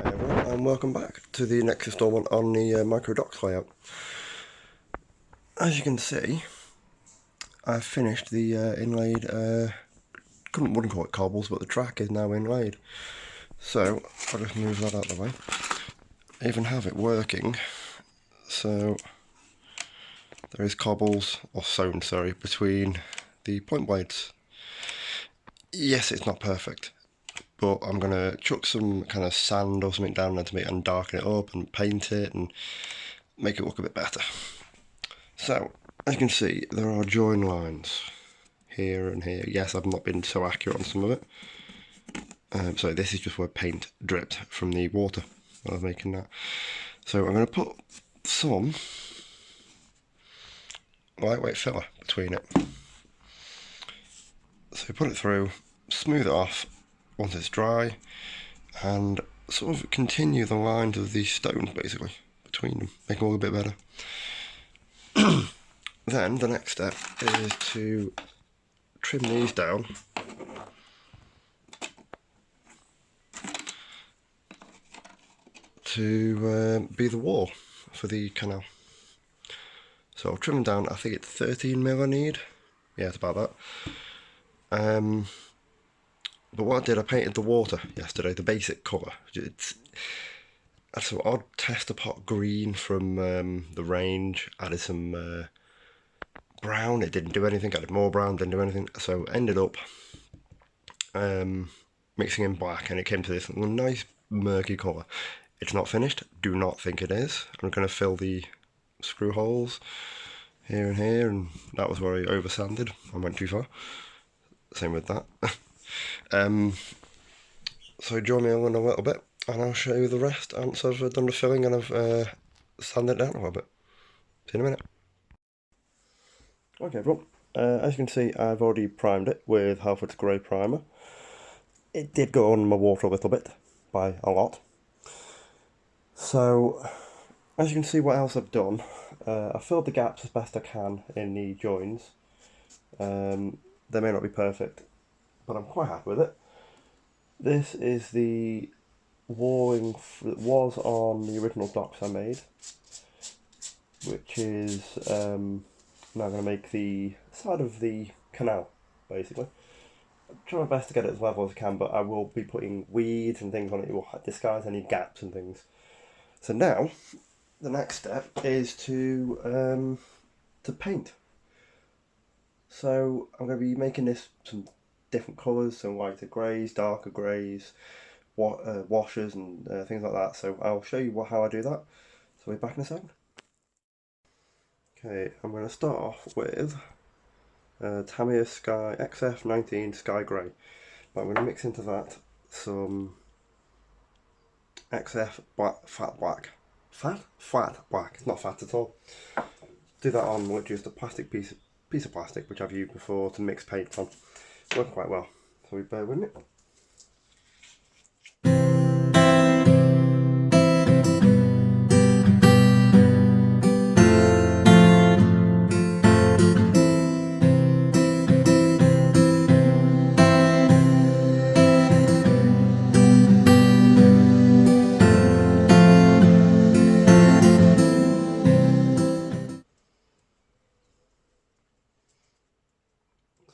Hi everyone, and welcome back to the next installment on the Micro Docks layout. As you can see, I've finished the inlaid, wouldn't call it cobbles, but the track is now inlaid. So, I'll just move that out of the way. I even have it working, so there is cobbles, or stone, sorry, between the point blades. Yes, it's not perfect, but I'm going to chuck some kind of sand or something down into it and darken it up and paint it and make it look a bit better. So, as you can see, there are join lines here and here. Yes, I've not been so accurate on some of it. So this is just where paint dripped from the water while I was making that. So I'm going to put some lightweight filler between it. So put it through, smooth it off once it's dry, and sort of continue the lines of these stones basically between them, make them all a bit better. Then the next step is to trim these down to be the wall for the canal. So I'll trim them down, I think it's 13mm I need. Yeah, it's about that. But what I did, I painted the water yesterday, the basic colour. It's some odd tester pot green from the range, added some brown, it didn't do anything, added more brown, didn't do anything. So ended up mixing in black and it came to this nice murky colour. It's not finished, do not think it is. I'm going to fill the screw holes here and here, and that was where I over sanded. I went too far. Same with that. So join me on in a little bit and I'll show you the rest once I've done the filling and I've sanded it down a little bit. See you in a minute. Okay everyone, as you can see I've already primed it with Halfords Grey Primer. It did go on my water a little bit, by a lot. So, as you can see what else I've done, I filled the gaps as best I can in the joins. They may not be perfect, but I'm quite happy with it. This is the walling that was on the original docks I made, which is now going to make the side of the canal, basically. I'm trying my best to get it as level as I can, but I will be putting weeds and things on it. It will disguise any gaps and things. So now, the next step is to paint. So I'm going to be making this some different colours, some lighter greys, darker greys, washers and things like that. So I'll show you how I do that. So we'll be back in a second. Okay, I'm going to start off with Tamiya Sky XF19 Sky Grey. But I'm going to mix into that some XF Fat Black. Fat Black. It's not fat at all. Do that on with just a plastic piece of plastic which I've used before to mix paint on. Worked quite well. So we bear with me.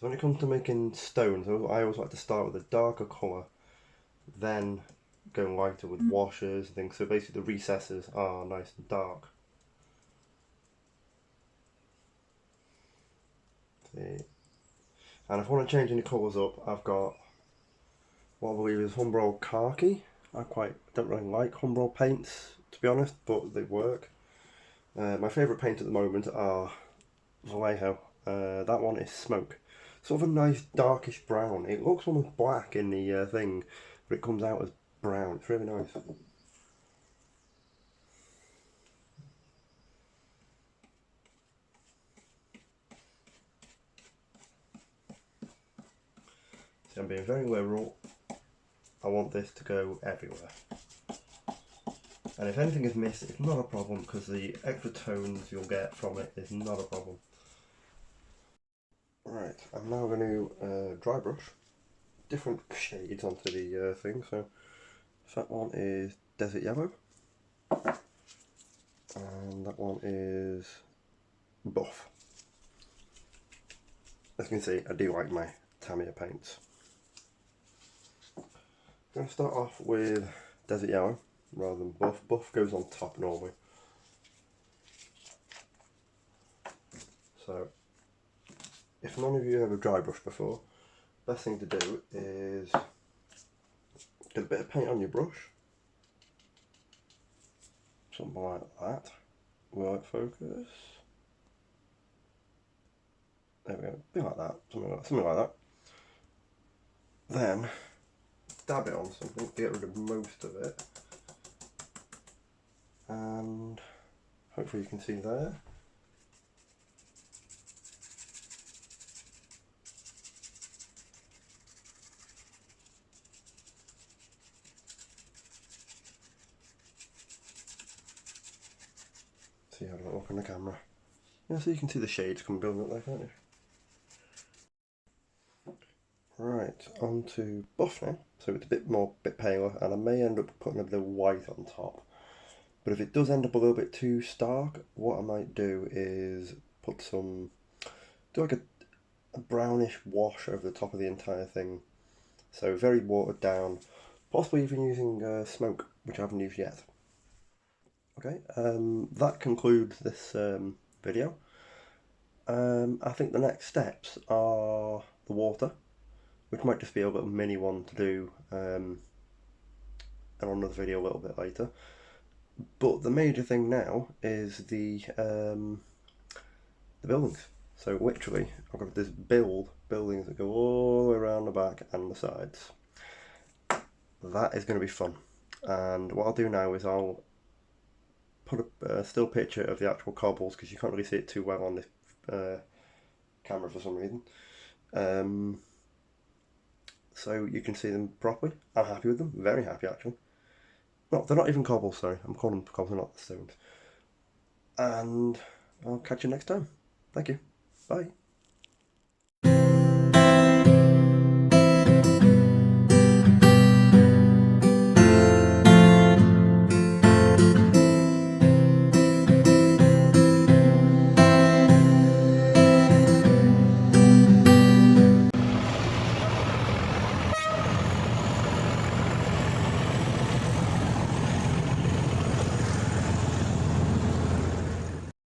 So when it comes to making stones, I always like to start with a darker colour, then go lighter with washers and things. So basically the recesses are nice and dark. See. And if I want to change any colours up, I've got what I believe is Humbrol Khaki. I don't really like Humbrol paints, to be honest, but they work. My favourite paint at the moment are Vallejo. That one is Smoke. Sort of a nice darkish brown. It looks almost black in the thing, but it comes out as brown. It's really nice. See, I'm being very liberal. I want this to go everywhere. And if anything is missed, it's not a problem because the extra tones you'll get from it is not a problem. Right, I'm now going to dry brush different shades onto the thing. So that one is Desert Yellow. And that one is Buff. As you can see, I do like my Tamiya paints. I'm going to start off with Desert Yellow rather than Buff. Buff goes on top normally. So, if none of you have a dry brush before, best thing to do is get a bit of paint on your brush. Something like that. Right focus. There we go. Be like that. Something like that. Then dab it on something to get rid of most of it. And hopefully you can see there. See how it look on the camera. Yeah, so you can see the shades come building up there, can't you? Right, on to Buff now. So it's a bit paler, and I may end up putting a bit of white on top. But if it does end up a little bit too stark, what I might do is put do like a brownish wash over the top of the entire thing. So very watered down, possibly even using smoke, which I haven't used yet. Okay, that concludes this video. I think the next steps are the water, which might just be a little mini one to do and on another video a little bit later. But the major thing now is the buildings. So literally, I've got this buildings that go all the way around the back and the sides. That is going to be fun. And what I'll do now is I'll put a still picture of the actual cobbles, because you can't really see it too well on this camera for some reason. So you can see them properly. I'm happy with them, very happy actually. No, they're not even cobbles, sorry. I'm calling them cobbles, not stones. And I'll catch you next time. Thank you. Bye.